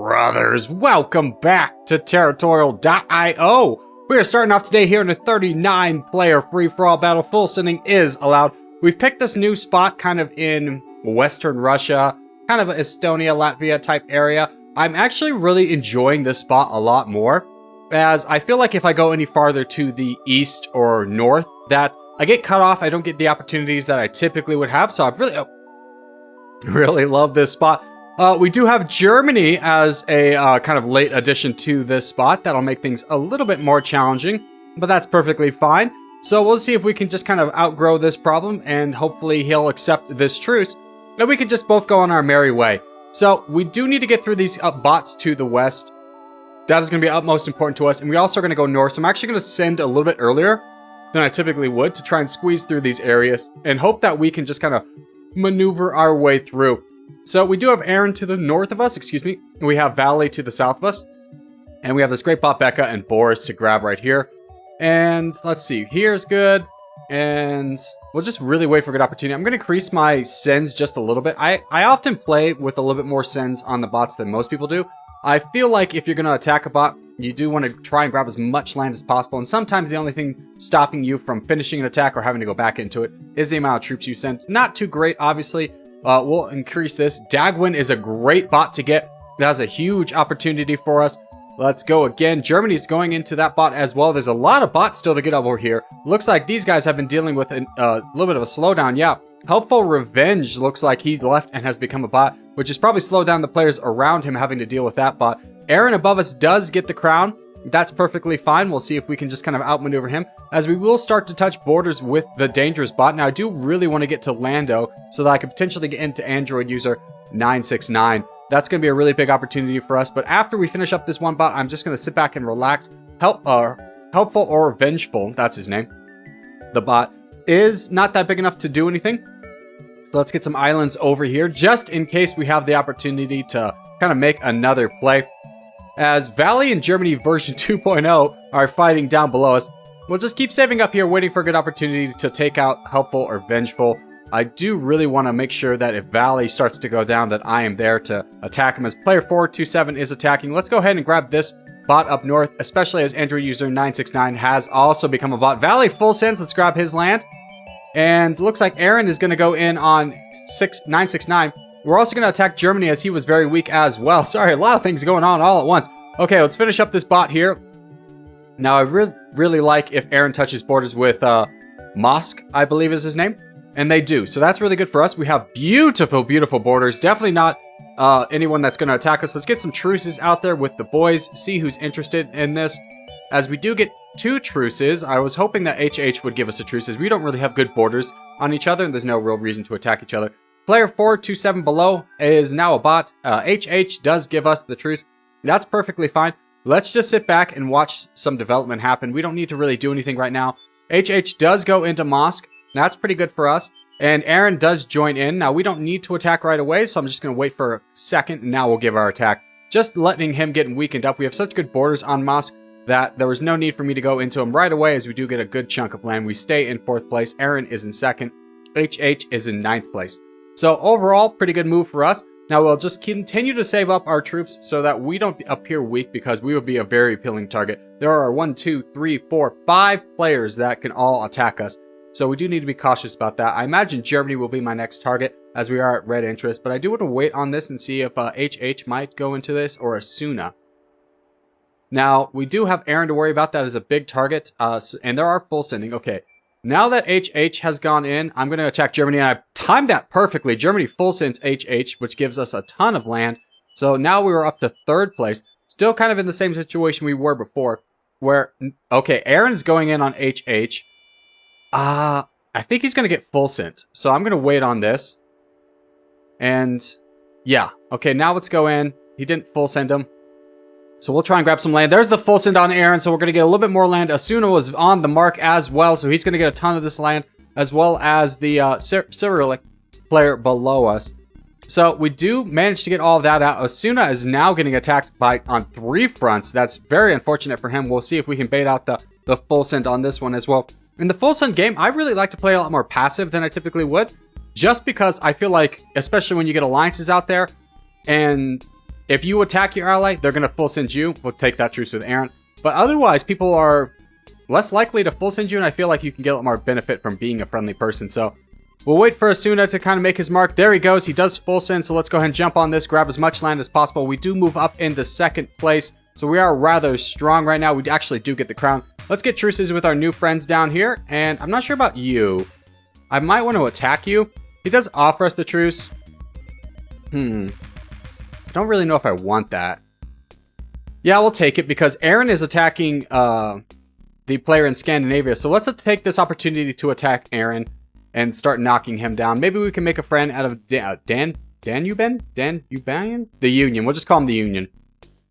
brothers, welcome back to Territorial IO. We are starting off today here in a 39-player free-for-all battle. Full sending is allowed. We've picked this new spot kind of in Western Russia, kind of Estonia, Latvia type area. I'm actually really enjoying this spot a lot more, as I feel like if I go any farther to the east or north, that I get cut off. I don't get the opportunities that I typically would have, so I've really love this spot. We do have Germany as a kind of late addition to this spot. That'll make things a little bit more challenging, but that's perfectly fine. So we'll see if we can just kind of outgrow this problem, and hopefully he'll accept this truce, and we can just both go on our merry way. So we do need to get through these bots to the west. That is going to be utmost important to us, and we also are going to go north. So I'm actually going to send a little bit earlier than I typically would to try and squeeze through these areas and hope that we can just kind of maneuver our way through. So we do have Aaron to the north of us, we have Valley to the south of us, and we have this great bot Becca and Boris to grab right here. And let's see, here's good, and we'll just really wait for a good opportunity. I'm going to increase my sends just a little bit. I often play with a little bit more sends on the bots than most people do. I feel like if you're going to attack a bot, you do want to try and grab as much land as possible, and sometimes the only thing stopping you from finishing an attack or having to go back into it is the amount of troops you send. Not too great, obviously. We'll increase this. Dagwin is a great bot to get. That has a huge opportunity for us. Let's go again. Germany's going into that bot as well. There's a lot of bots still to get over here. Looks like these guys have been dealing with a little bit of a slowdown. Yeah, Helpful Revenge looks like he left and has become a bot, which has probably slowed down the players around him having to deal with that bot. Aaron above us does get the crown. That's perfectly fine. We'll see if we can just kind of outmaneuver him, as we will start to touch borders with the dangerous bot. Now, I do really want to get to Lando so that I could potentially get into Android user 969. That's going to be a really big opportunity for us. But after we finish up this one bot, I'm just going to sit back and relax. Helpful or Vengeful, that's his name. The bot is not that big enough to do anything. So let's get some islands over here, just in case we have the opportunity to kind of make another play. As Valley and Germany version 2.0 are fighting down below us, we'll just keep saving up here, waiting for a good opportunity to take out Helpful or Vengeful. I do really want to make sure that if Valley starts to go down, that I am there to attack him, as player 427 is attacking. Let's go ahead and grab this bot up north, especially as Android user 969 has also become a bot. Valley full sends, let's grab his land. And looks like Aaron is going to go in on 969. We're also going to attack Germany, as he was very weak as well. Sorry, a lot of things going on all at once. Okay, let's finish up this bot here. Now, I really like if Aaron touches borders with Mosk, I believe is his name. And they do, so that's really good for us. We have beautiful borders. Definitely not anyone that's going to attack us. Let's get some truces out there with the boys, see who's interested in this. As we do get 2 truces, I was hoping that HH would give us a truce, as we don't really have good borders on each other, and there's no real reason to attack each other. Player 427 below is now a bot. HH does give us the truce. That's perfectly fine. Let's just sit back and watch some development happen. We don't need to really do anything right now. HH does go into Mosque. That's pretty good for us. And Aaron does join in. Now, we don't need to attack right away, so I'm just going to wait for a second, and now we'll give our attack. Just letting him get weakened up. We have such good borders on Mosque that there was no need for me to go into him right away, as we do get a good chunk of land. We stay in 4th place. Aaron is in 2nd. HH is in 9th place. So overall, pretty good move for us. Now we'll just continue to save up our troops so that we don't appear weak, because we would be a very appealing target. There are 1, 2, 3, 4, 5 players that can all attack us. So we do need to be cautious about that. I imagine Germany will be my next target, as we are at red interest. But I do want to wait on this and see if HH might go into this, or Asuna. Now, we do have Aaron to worry about. That is a big target. And there are full sending. Okay. Now that HH has gone in, I'm going to attack Germany, and I timed that perfectly. Germany full sends HH, which gives us a ton of land. So now we are up to 3rd place. Still kind of in the same situation we were before, where, okay, Aaron's going in on HH. I think he's going to get full sent. So I'm going to wait on this. And yeah, okay, now let's go in. He didn't full send him. So we'll try and grab some land. There's the full send on Aaron, so we're going to get a little bit more land. Asuna was on the mark as well, so he's going to get a ton of this land, as well as the Cyrillic player below us. So we do manage to get all of that out. Asuna is now getting attacked on 3 fronts. That's very unfortunate for him. We'll see if we can bait out the full send on this one as well. In the full send game, I really like to play a lot more passive than I typically would, just because I feel like, especially when you get alliances out there, and if you attack your ally, they're going to full send you. We'll take that truce with Aaron. But otherwise, people are less likely to full send you, and I feel like you can get a lot more benefit from being a friendly person. So we'll wait for Asuna to kind of make his mark. There he goes. He does full send, so let's go ahead and jump on this, grab as much land as possible. We do move up into second place, so we are rather strong right now. We actually do get the crown. Let's get truces with our new friends down here, and I'm not sure about you. I might want to attack you. He does offer us the truce. Don't really know if I want that. Yeah, we'll take it because Aaron is attacking the player in Scandinavia. So let's take this opportunity to attack Aaron and start knocking him down. Maybe we can make a friend out of Danuban? The Union. We'll just call him the Union.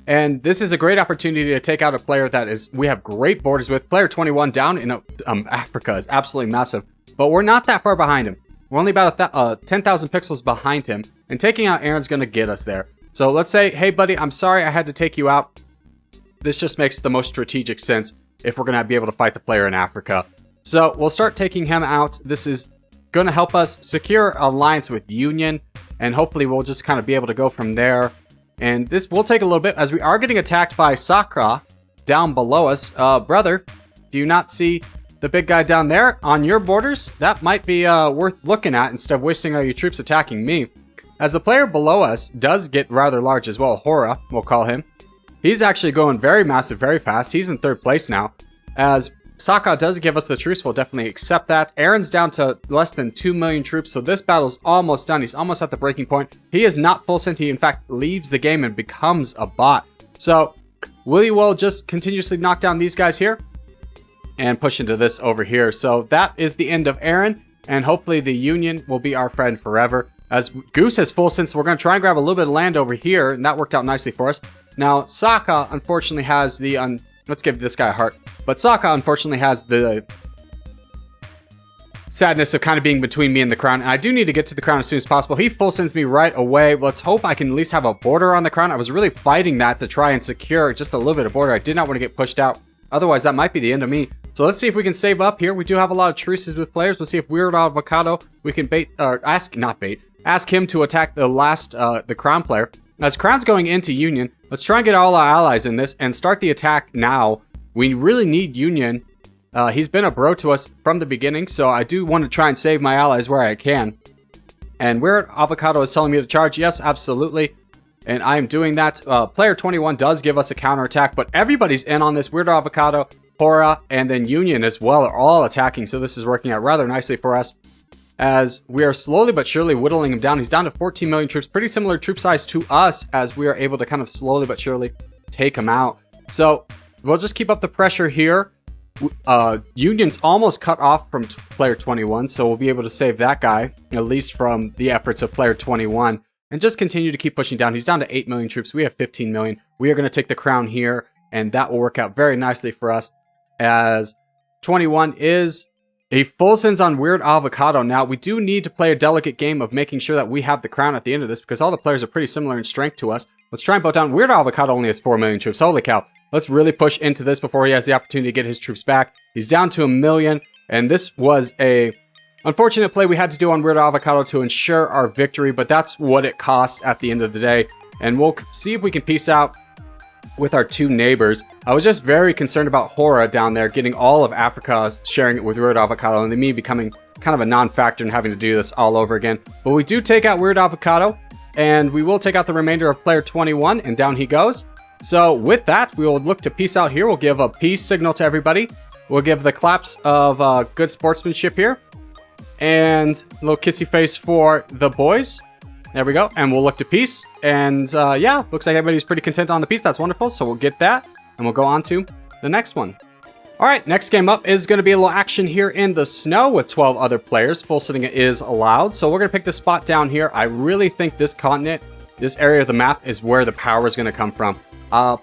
And this is a great opportunity to take out a player that we have great borders with. Player 21 down in Africa is absolutely massive. But we're not that far behind him. We're only about 10,000 pixels behind him. And taking out Aaron's going to get us there. So let's say, hey buddy, I'm sorry I had to take you out. This just makes the most strategic sense if we're going to be able to fight the player in Africa. So we'll start taking him out. This is going to help us secure alliance with Union. And hopefully we'll just kind of be able to go from there. And this will take a little bit as we are getting attacked by Sakra down below us. Brother, do you not see the big guy down there on your borders? That might be worth looking at instead of wasting all your troops attacking me. As the player below us does get rather large as well, Hora, we'll call him. He's actually going very massive, very fast. He's in third place now. As Saka does give us the truce, we'll definitely accept that. Aaron's down to less than 2 million troops, so this battle's almost done. He's almost at the breaking point. He is not full sent. He, in fact, leaves the game and becomes a bot. So, we will just continuously knock down these guys here and push into this over here. So, that is the end of Aaron, and hopefully the Union will be our friend forever. As Goose has full sent, so we're going to try and grab a little bit of land over here, and that worked out nicely for us. Now, Saka, unfortunately, has the... let's give this guy a heart. But Saka, unfortunately, has the sadness of kind of being between me and the crown. And I do need to get to the crown as soon as possible. He full sends me right away. Let's hope I can at least have a border on the crown. I was really fighting that to try and secure just a little bit of border. I did not want to get pushed out. Otherwise, that might be the end of me. So let's see if we can save up here. We do have a lot of truces with players. Let's see if Weird Avocado, we can ask him to attack the crown player. As crown's going into Union, let's try and get all our allies in this and start the attack now. We really need Union. He's been a bro to us from the beginning, so I do want to try and save my allies where I can. And Weird Avocado is telling me to charge. Yes, absolutely. And I am doing that. Player 21 does give us a counterattack, but everybody's in on this. Weird Avocado, Hora, and then Union as well are all attacking, so this is working out rather nicely for us. As we are slowly but surely whittling him down. He's down to 14 million troops. Pretty similar troop size to us as we are able to kind of slowly but surely take him out. So we'll just keep up the pressure here. Union's almost cut off from player 21, so we'll be able to save that guy, at least from the efforts of player 21. And just continue to keep pushing down. He's down to 8 million troops. We have 15 million. We are going to take the crown here, and that will work out very nicely for us. As 21 is... a full sends on Weird Avocado. Now, we do need to play a delicate game of making sure that we have the crown at the end of this because all the players are pretty similar in strength to us. Let's try and bow down. Weird Avocado only has 4 million troops. Holy cow. Let's really push into this before he has the opportunity to get his troops back. He's down to 1 million, and this was a unfortunate play we had to do on Weird Avocado to ensure our victory, but that's what it costs at the end of the day. And we'll see if we can peace out with our two neighbors. I was just very concerned about Hora down there getting all of Africa, sharing it with Weird Avocado, and then me becoming kind of a non-factor and having to do this all over again. But we do take out Weird Avocado, and we will take out the remainder of player 21, and down he goes. So with that, we will look to peace out here. We'll give a peace signal to everybody. We'll give the claps of good sportsmanship here, and a little kissy face for the boys. There we go, and we'll look to peace, and yeah, looks like everybody's pretty content on the peace. That's wonderful, so we'll get that, and we'll go on to the next one. Alright, next game up is going to be a little action here in the snow with 12 other players. Full sitting is allowed, so we're going to pick this spot down here. I really think this continent, this area of the map, is where the power is going to come from.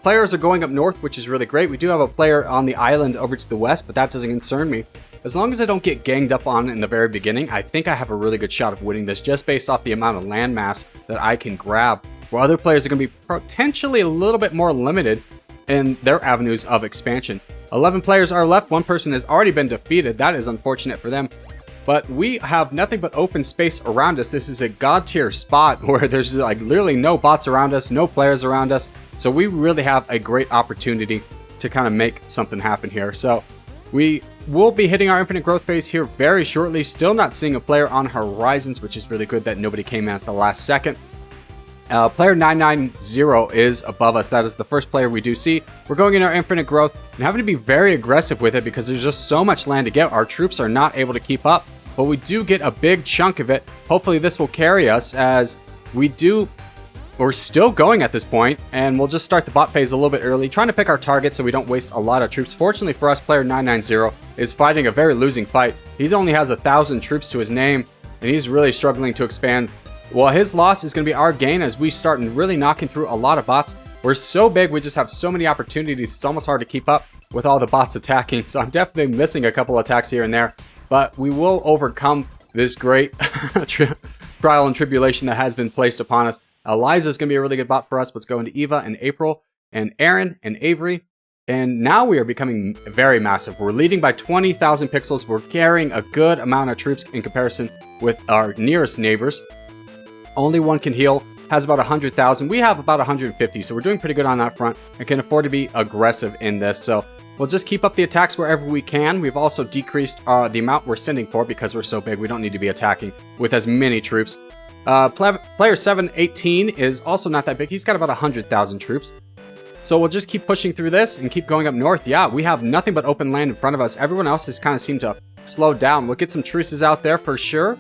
Players are going up north, which is really great. We do have a player on the island over to the west, but that doesn't concern me. As long as I don't get ganged up on in the very beginning, I think I have a really good shot of winning this just based off the amount of land mass that I can grab, where other players are going to be potentially a little bit more limited in their avenues of expansion. 11 players are left. One person has already been defeated. That is unfortunate for them. But we have nothing but open space around us. This is a god tier spot where there's like literally no bots around us, no players around us. So we really have a great opportunity to kind of make something happen here. So we will be hitting our infinite growth phase here very shortly. Still not seeing a player on horizons, which is really good that nobody came in at the last second. Player 990 is above us. That is the first player we do see. We're going in our infinite growth and having to be very aggressive with it because there's just so much land to get. Our troops are not able to keep up, but we do get a big chunk of it. Hopefully this will carry us as we're still going at this point, and we'll just start the bot phase a little bit early, trying to pick our target so we don't waste a lot of troops. Fortunately for us, player 990 is fighting a very losing fight. He only has 1,000 troops to his name, and he's really struggling to expand. Well, his loss is going to be our gain as we start really knocking through a lot of bots. We're so big, we just have so many opportunities. It's almost hard to keep up with all the bots attacking. So I'm definitely missing a couple attacks here and there. But we will overcome this great trial and tribulation that has been placed upon us. Eliza is going to be a really good bot for us. Let's go into Eva and April and Aaron and Avery. And now we are becoming very massive. We're leading by 20,000 pixels. We're carrying a good amount of troops in comparison with our nearest neighbors. Only one can heal, has about 100,000. We have about 150, so we're doing pretty good on that front and can afford to be aggressive in this. So we'll just keep up the attacks wherever we can. We've also decreased the amount we're sending for because we're so big. We don't need to be attacking with as many troops. Player 718 is also not that big. He's got about 100,000 troops. So we'll just keep pushing through this and keep going up north. Yeah, we have nothing but open land in front of us. Everyone else has kind of seemed to slow down. We'll get some truces out there for sure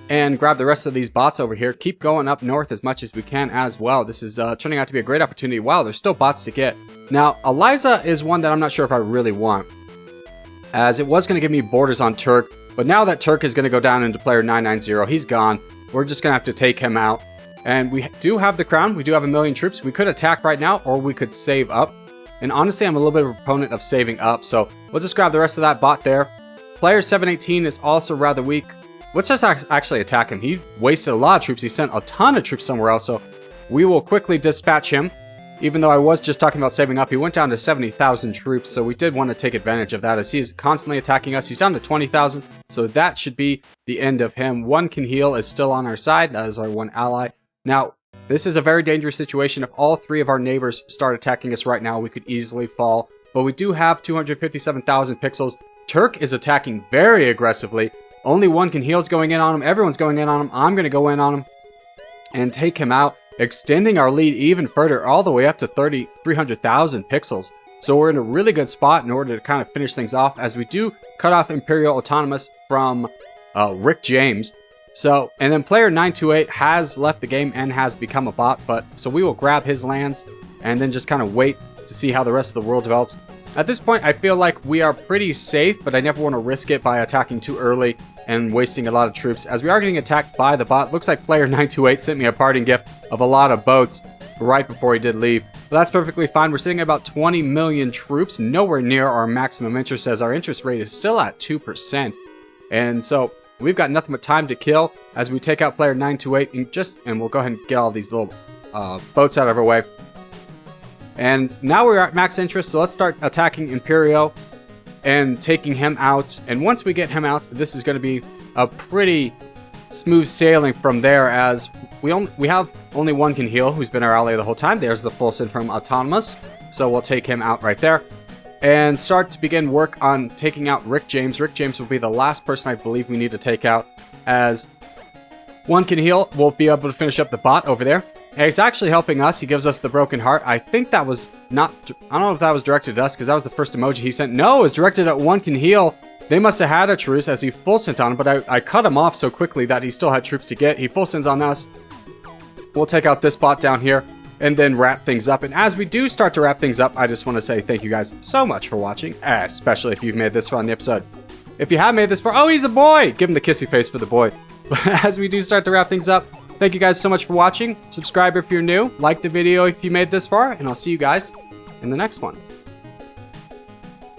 and grab the rest of these bots over here. Keep going up north as much as we can as well. This is turning out to be a great opportunity. Wow, there's still bots to get. Now, Eliza is one that I'm not sure if I really want, as it was going to give me borders on Turk, but now that Turk is going to go down into player 990, he's gone. We're just going to have to take him out. And we do have the crown. We do have 1,000,000 troops. We could attack right now, or we could save up. And honestly, I'm a little bit of a proponent of saving up, so we'll just grab the rest of that bot there. Player 718 is also rather weak. Let's just actually attack him. He wasted a lot of troops. He sent a ton of troops somewhere else, so we will quickly dispatch him. Even though I was just talking about saving up, he went down to 70,000 troops, so we did want to take advantage of that as he's constantly attacking us. He's down to 20,000, so that should be the end of him. One can heal is still on our side. That is our one ally. Now, this is a very dangerous situation. If all three of our neighbors start attacking us right now, we could easily fall. But we do have 257,000 pixels. Turk is attacking very aggressively. Only one can heal is going in on him. Everyone's going in on him. I'm going to go in on him and take him out, extending our lead even further, all the way up to 300,000 pixels. So we're in a really good spot in order to kind of finish things off, as we do cut off Imperial Autonomous from Rick James. So, and then player 928 has left the game and has become a bot, but so we will grab his lands and then just kind of wait to see how the rest of the world develops. At this point, I feel like we are pretty safe, but I never want to risk it by attacking too early and wasting a lot of troops, as we are getting attacked by the bot. Looks like player 928 sent me a parting gift of a lot of boats right before he did leave. But that's perfectly fine. We're sitting at about 20 million troops, nowhere near our maximum interest, as our interest rate is still at 2%. And so we've got nothing but time to kill as we take out player 928 and we'll go ahead and get all these little boats out of our way. And now we're at max interest, so let's start attacking Imperio and taking him out. And once we get him out, this is going to be a pretty smooth sailing from there, as we have only one can heal, who's been our ally the whole time. There's the full send from Autonomous, so we'll take him out right there and start to begin work on taking out Rick James. Rick James will be the last person I believe we need to take out, as one can heal. We'll be able to finish up the bot over there. And he's actually helping us. He gives us the broken heart. I think that was not... I don't know if that was directed at us, because that was the first emoji he sent. No, it was directed at one can heal. They must have had a truce as he full sent on him, but I cut him off so quickly that he still had troops to get. He full sends on us. We'll take out this bot down here and then wrap things up. And as we do start to wrap things up, I just want to say thank you guys so much for watching, especially if you've made this far on the episode. If you have made this far... Oh, he's a boy! Give him the kissy face for the boy. But as we do start to wrap things up, thank you guys so much for watching. Subscribe if you're new. Like the video if you made this far. And I'll see you guys in the next one.